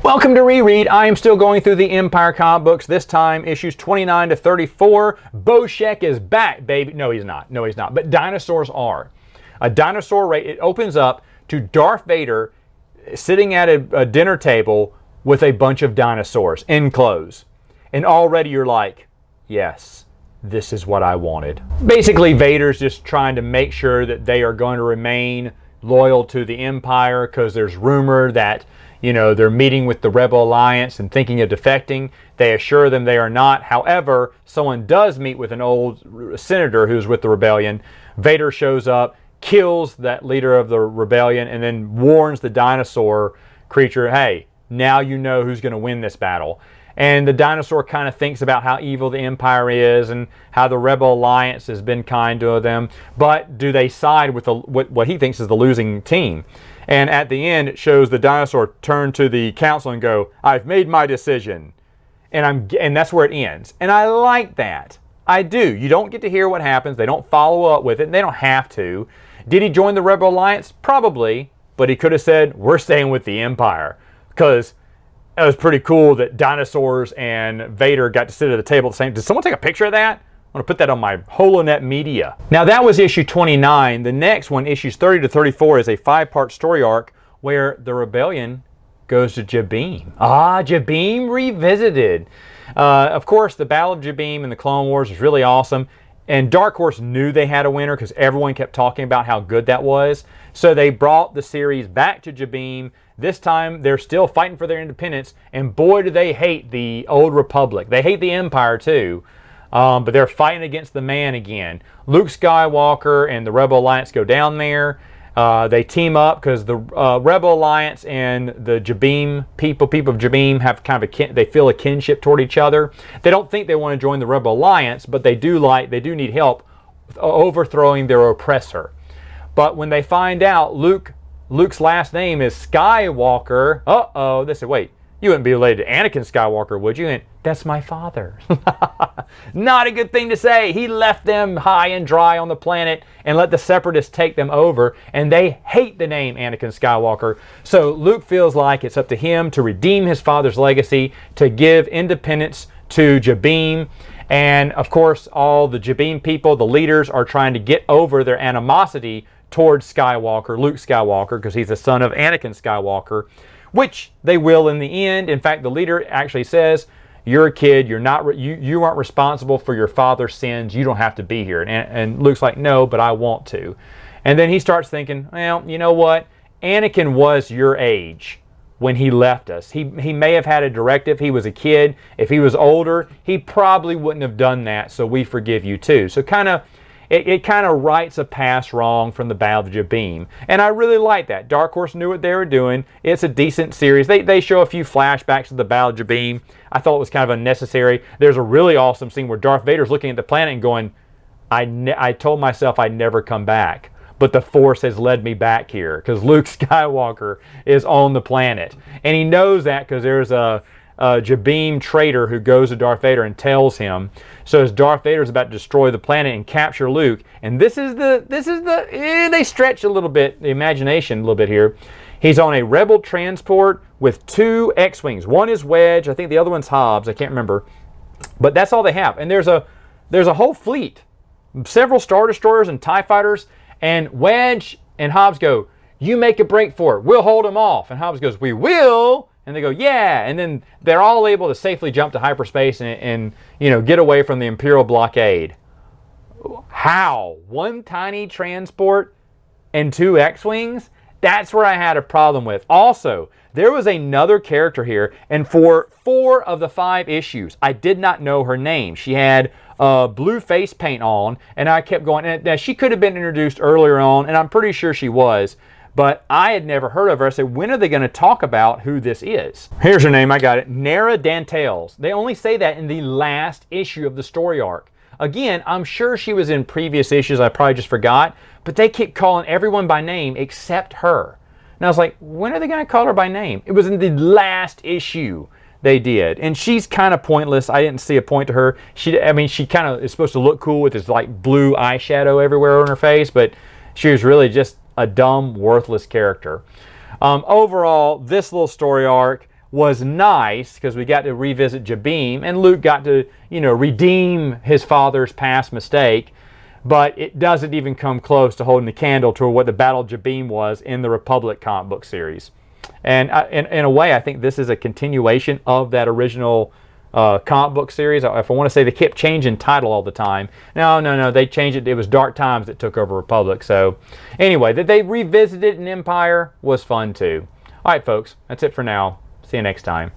Welcome to Reread. I am still going through the Empire comic books, this time issues 29 to 34. Boshek is back, baby. No, he's not. No, he's not. But dinosaurs are. A dinosaur race. It opens up to Darth Vader sitting at a dinner table with a bunch of dinosaurs in clothes. And already you're like, yes, this is what I wanted. Basically, Vader's just trying to make sure that they are going to remain loyal to the Empire because there's rumor that, you know, they're meeting with the Rebel Alliance and thinking of defecting. They assure them they are not. However, someone does meet with an old senator who's with the rebellion. Vader shows up, kills that leader of the rebellion, and then warns the dinosaur creature, hey, now you know who's going to win this battle. And the dinosaur kind of thinks about how evil the Empire is and how the Rebel Alliance has been kind to them. But do they side with what he thinks is the losing team? And at the end, it shows the dinosaur turn to the council and go, I've made my decision. And that's where it ends. And I like that. I do. You don't get to hear what happens. They don't follow up with it. And they don't have to. Did he join the Rebel Alliance? Probably. But he could have said, we're staying with the Empire. Because it was pretty cool that dinosaurs and Vader got to sit at the table at the same time. Did someone take a picture of that? I'm going to put that on my HoloNet media. Now that was issue 29. The next one, issues 30 to 34, is a 5-part story arc where the rebellion goes to Jabiim. Ah, Jabiim revisited. Of course, the Battle of Jabiim in the Clone Wars was really awesome. And Dark Horse knew they had a winner because everyone kept talking about how good that was. So they brought the series back to Jabiim. This time, they're still fighting for their independence. And boy, do they hate the Old Republic. They hate the Empire, too. But they're fighting against the man again. Luke Skywalker and the Rebel Alliance go down there. They team up because the Rebel Alliance and the Jabiim people of Jabiim have kind of they feel a kinship toward each other. They don't think they want to join the Rebel Alliance, but they do need help overthrowing their oppressor. But when they find out Luke's last name is Skywalker, they say, wait, you wouldn't be related to Anakin Skywalker, would you? And that's my father. Not a good thing to say. He left them high and dry on the planet and let the Separatists take them over, and they hate the name Anakin Skywalker. So Luke feels like it's up to him to redeem his father's legacy, to give independence to Jabiim. And of course, all the Jabiim people, the leaders, are trying to get over their animosity towards Skywalker, Luke Skywalker, because he's the son of Anakin Skywalker, which they will in the end. In fact, the leader actually says, you're a kid, you aren't responsible for your father's sins, you don't have to be here. And Luke's like, no, but I want to. And then he starts thinking, well, you know what? Anakin was your age when he left us. He may have had a directive, he was a kid. If he was older, he probably wouldn't have done that, so we forgive you too. So it kind of rights a past wrong from the Battle of Jabiim. And I really like that. Dark Horse knew what they were doing. It's a decent series. They show a few flashbacks of the Battle of Jabiim. I thought it was kind of unnecessary. There's a really awesome scene where Darth Vader's looking at the planet and going, I told myself I'd never come back, but the Force has led me back here because Luke Skywalker is on the planet. And he knows that because there's a Jabiim traitor who goes to Darth Vader and tells him. So as Darth Vader's about to destroy the planet and capture Luke, and this is they stretch a little bit, the imagination a little bit here. He's on a Rebel transport with 2 X-Wings. One is Wedge, I think the other one's Hobbs, I can't remember. But that's all they have. And there's a whole fleet, several Star Destroyers and TIE Fighters, and Wedge and Hobbs go, you make a break for it, we'll hold them off. And Hobbs goes, we will. And they go, yeah. And then they're all able to safely jump to hyperspace and get away from the Imperial blockade. How? One tiny transport and 2 X-Wings? That's where I had a problem with. Also, there was another character here, and for 4 of the 5 issues, I did not know her name. She had blue face paint on, and I kept going. Now, she could have been introduced earlier on, and I'm pretty sure she was. But I had never heard of her. I said, when are they going to talk about who this is? Here's her name. I got it. Nara Dantales. They only say that in the last issue of the story arc. Again, I'm sure she was in previous issues. I probably just forgot. But they keep calling everyone by name except her. And I was like, when are they going to call her by name? It was in the last issue they did. And she's kind of pointless. I didn't see a point to her. She kind of is supposed to look cool with this like blue eyeshadow everywhere on her face. But she was really just a dumb, worthless character. Overall, this little story arc was nice because we got to revisit Jabim, and Luke got to, redeem his father's past mistake. But it doesn't even come close to holding the candle to what the Battle of Jabim was in the Republic comic book series. And in a way, I think this is a continuation of that original comic book series. If I want to say, they kept changing title all the time. No, they changed it. It was Dark Times that took over Republic. So anyway, that they revisited in Empire was fun too. All right, folks, that's it for now. See you next time.